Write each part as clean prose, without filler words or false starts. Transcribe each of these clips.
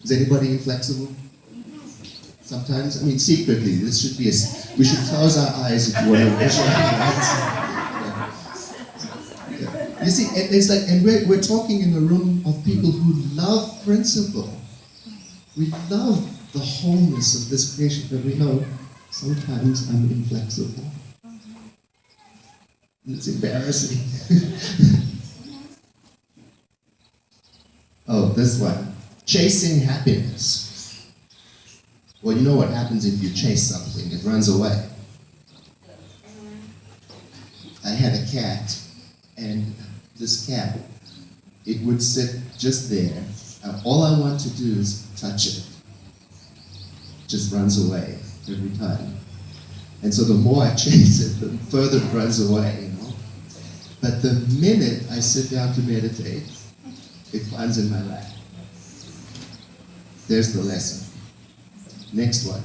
Is anybody inflexible? Sometimes, I mean, secretly, this should be we should close our eyes if you want to measure. Yeah. You see, it's like, and we're talking in a room of people who love principle. We love the wholeness of this creation, but we know sometimes I'm inflexible. And it's embarrassing. Oh, this one. Chasing happiness. Well, you know what happens if you chase something? It runs away. I had a cat, and this cat, it would sit just there. All I want to do is touch it. It just runs away every time. And so the more I chase it, the further it runs away, you know. But the minute I sit down to meditate, it climbs in my lap. There's the lesson. Next one.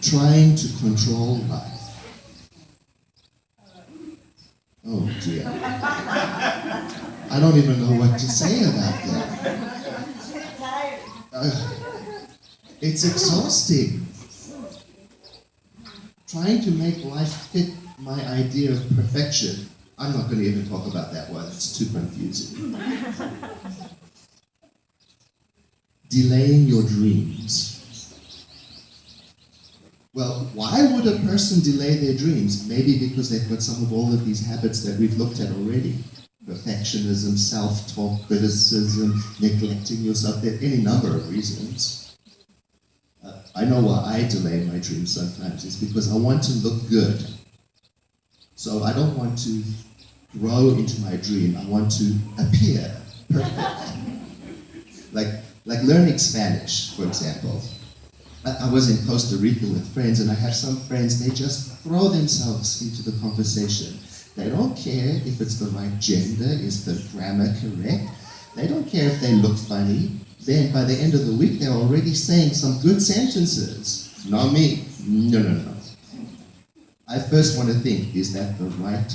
Trying to control life. Oh dear. I don't even know what to say about that. It's exhausting. Trying to make life fit my idea of perfection. I'm not going to even talk about that one. It's too confusing. Delaying your dreams. Well, why would a person delay their dreams? Maybe because they've got some of all of these habits that we've looked at already. Perfectionism, self-talk, criticism, neglecting yourself. There are any number of reasons. I know why I delay my dreams sometimes. It's because I want to look good. So I don't want to grow into my dream. I want to appear perfect. Like learning Spanish, for example. I was in Costa Rica with friends, and I have some friends, they just throw themselves into the conversation. They don't care if it's the right gender, is the grammar correct. They don't care if they look funny. Then by the end of the week, they're already saying some good sentences. Not me. No. I first want to think, is that the right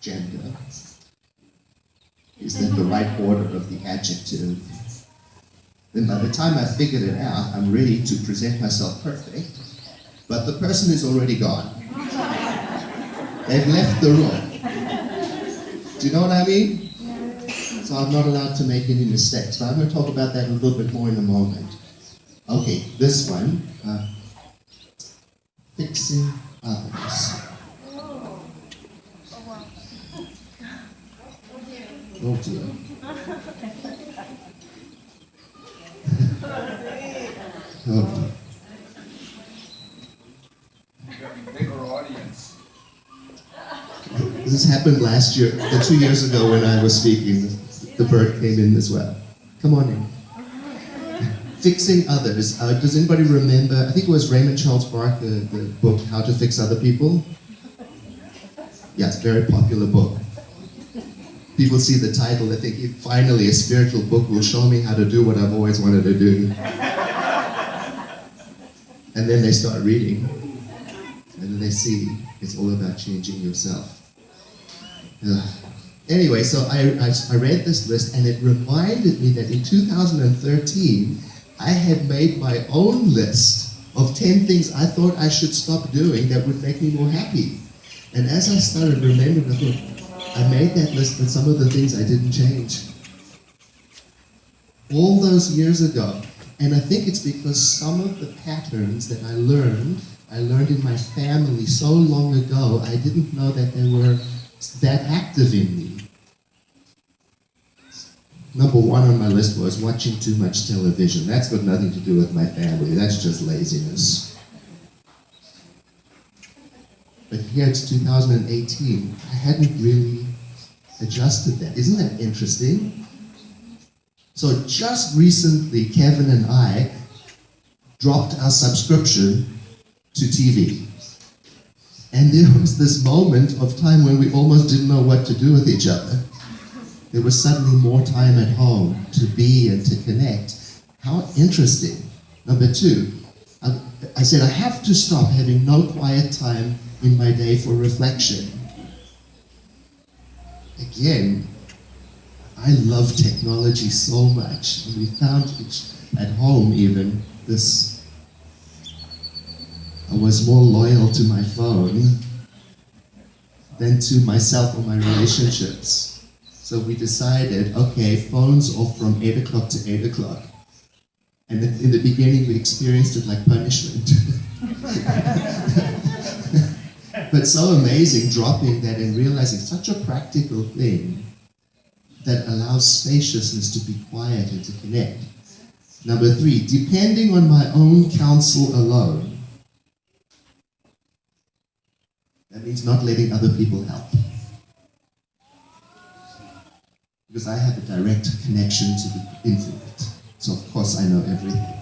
gender? Is that the right order of the adjective? Then by the time I figured it out, I'm ready to present myself perfect, but the person is already gone. They've left the room. Do you know what I mean? So I'm not allowed to make any mistakes, but I'm going to talk about that a little bit more in a moment. Okay, this one, fixing others. Oh dear. Oh. Bigger audience. This happened last year, 2 years ago when I was speaking. The bird came in as well. Come on in. Fixing others. Does anybody remember, I think it was Raymond Charles Barker, the book, How to Fix Other People? Yeah, it's a very popular book. People see the title, they think, finally a spiritual book will show me how to do what I've always wanted to do. And then they start reading, and then they see it's all about changing yourself. Anyway, so I read this list, and it reminded me that in 2013, I had made my own list of 10 things I thought I should stop doing that would make me more happy. And as I started remembering, I thought, I made that list, but some of the things I didn't change. All those years ago. And I think it's because some of the patterns that I learned in my family so long ago, I didn't know that they were that active in me. Number one on my list was watching too much television. That's got nothing to do with my family. That's just laziness. But here it's 2018. I hadn't really adjusted that. Isn't that interesting? So just recently, Kevin and I dropped our subscription to TV. And there was this moment of time when we almost didn't know what to do with each other. There was suddenly more time at home to be and to connect. How interesting. Number two, I said I have to stop having no quiet time in my day for reflection. Again, I love technology so much. And we found at home even this, I was more loyal to my phone than to myself or my relationships. So we decided, okay, phones off from 8 o'clock to 8 o'clock. And in the beginning we experienced it like punishment. But so amazing dropping that and realizing such a practical thing that allows spaciousness to be quiet and to connect. Number 3, depending on my own counsel alone. That means not letting other people help. Because I have a direct connection to the infinite. So of course I know everything.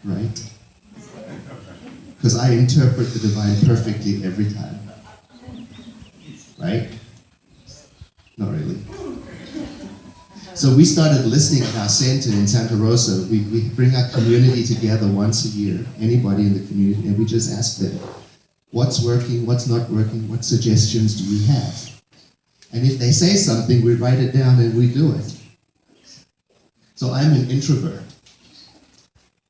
Right? Because I interpret the divine perfectly every time. Right? Not really. So we started listening at our center in Santa Rosa. We bring our community together once a year, anybody in the community, and we just ask them, what's working, what's not working, what suggestions do we have? And if they say something, we write it down and we do it. So I'm an introvert.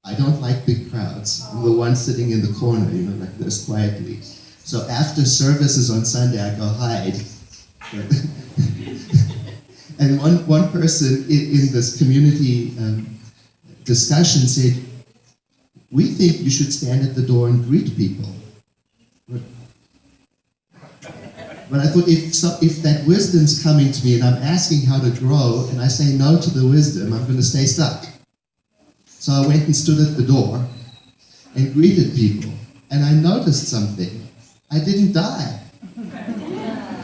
I don't like big crowds. I'm the one sitting in the corner, like this, quietly. So after services on Sunday, I go hide. And one person in this community discussion said, we think you should stand at the door and greet people. But I thought, if that wisdom's coming to me and I'm asking how to grow, and I say no to the wisdom, I'm going to stay stuck. So I went and stood at the door and greeted people. And I noticed something. I didn't die.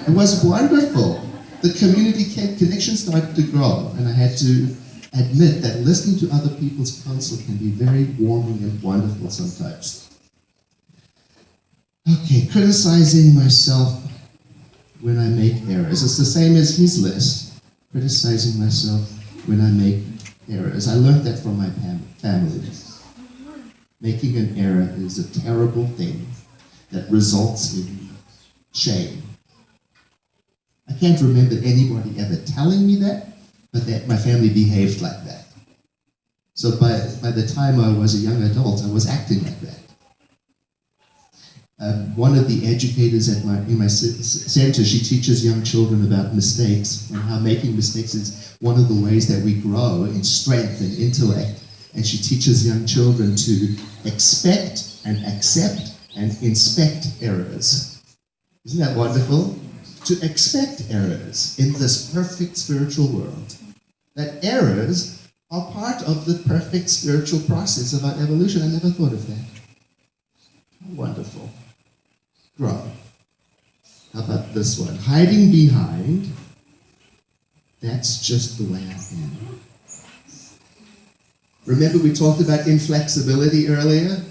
It was wonderful. The community connection started to grow, and I had to admit that listening to other people's counsel can be very warming and wonderful sometimes. Okay, criticizing myself when I make errors. It's the same as his list. Criticizing myself when I make errors. I learned that from my family. Making an error is a terrible thing that results in shame. I can't remember anybody ever telling me that, but that my family behaved like that. So by the time I was a young adult, I was acting like that. One of the educators in my center, she teaches young children about mistakes and how making mistakes is one of the ways that we grow in strength and intellect. And she teaches young children to expect and accept and inspect errors. Isn't that wonderful? To expect errors in this perfect spiritual world. That errors are part of the perfect spiritual process of our evolution. I never thought of that. Wonderful. Grow. How about this one? Hiding behind, that's just the way I am. Remember we talked about inflexibility earlier?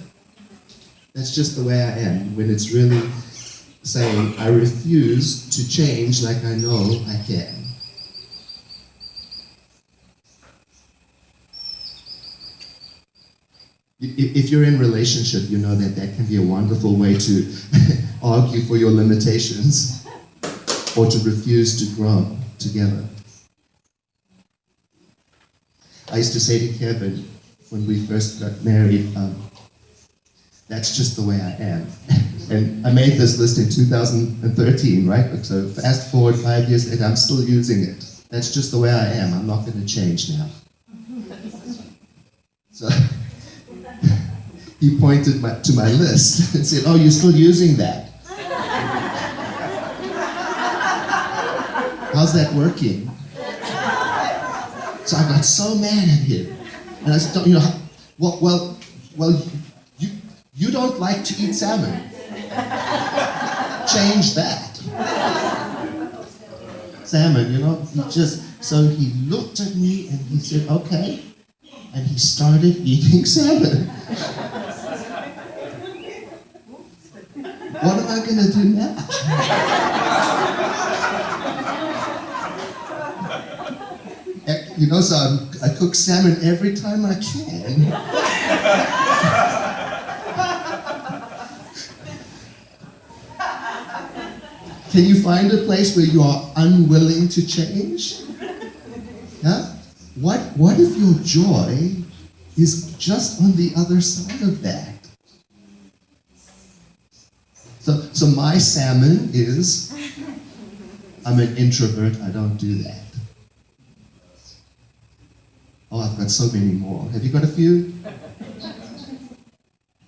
That's just the way I am, when it's really saying, I refuse to change like I know I can. If you're in a relationship, you know that that can be a wonderful way to argue for your limitations or to refuse to grow together. I used to say to Kevin when we first got married, that's just the way I am. And I made this list in 2013, right? So fast forward 5 years later, I'm still using it. That's just the way I am. I'm not going to change now. So he pointed to my list and said, oh, you're still using that. How's that working? So I got so mad at him. And I said, well, you don't like to eat salmon. Change that. Salmon, so he looked at me and he said, okay. And he started eating salmon. What am I going to do now? So I cook salmon every time I can. Can you find a place where you are unwilling to change? Yeah? What if your joy is just on the other side of that? So my salmon is, I'm an introvert, I don't do that. Oh, I've got so many more. Have you got a few?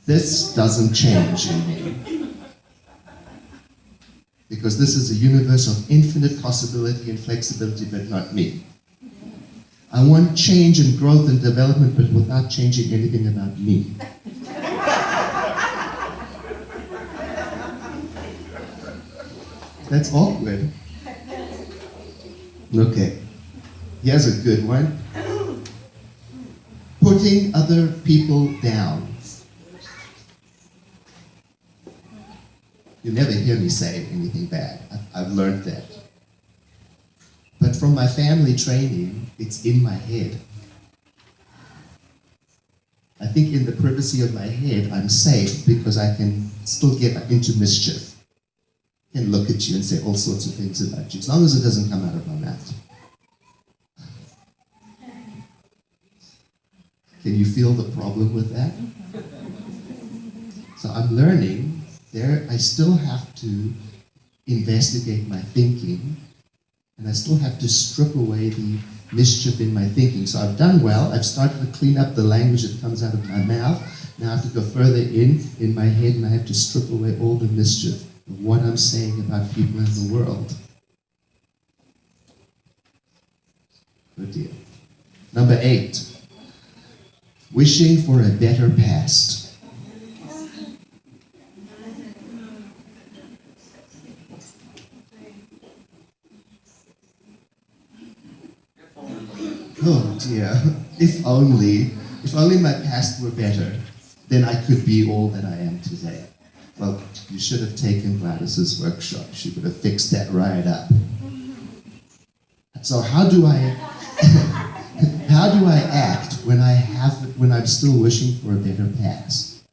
This doesn't change in me. Because this is a universe of infinite possibility and flexibility, but not me. I want change and growth and development, but without changing anything about me. That's awkward. Okay, here's a good one. Putting other people down. You never hear me say anything bad. I've learned that. But from my family training, it's in my head. I think in the privacy of my head, I'm safe because I can still get into mischief. I can look at you and say all sorts of things about you, as long as it doesn't come out of my mouth. Can you feel the problem with that? So I'm learning there, I still have to investigate my thinking, and I still have to strip away the mischief in my thinking. So I've done well. I've started to clean up the language that comes out of my mouth. Now I have to go further in my head, and I have to strip away all the mischief of what I'm saying about people in the world. Oh dear. Number 8. Wishing for a better past. Oh dear, if only my past were better, then I could be all that I am today. Well, you should have taken Gladys's workshop. She would have fixed that right up. So how do I act when I'm still wishing for a better past?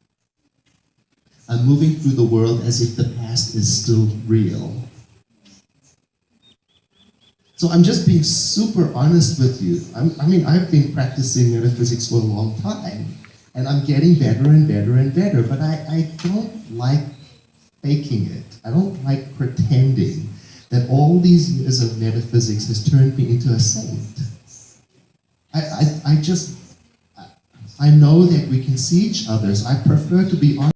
I'm moving through the world as if the past is still real. So I'm just being super honest with you. I've been practicing metaphysics for a long time, and I'm getting better and better and better, but I don't like faking it. I don't like pretending that all these years of metaphysics has turned me into a saint. I know that we can see each other, so I prefer to be honest.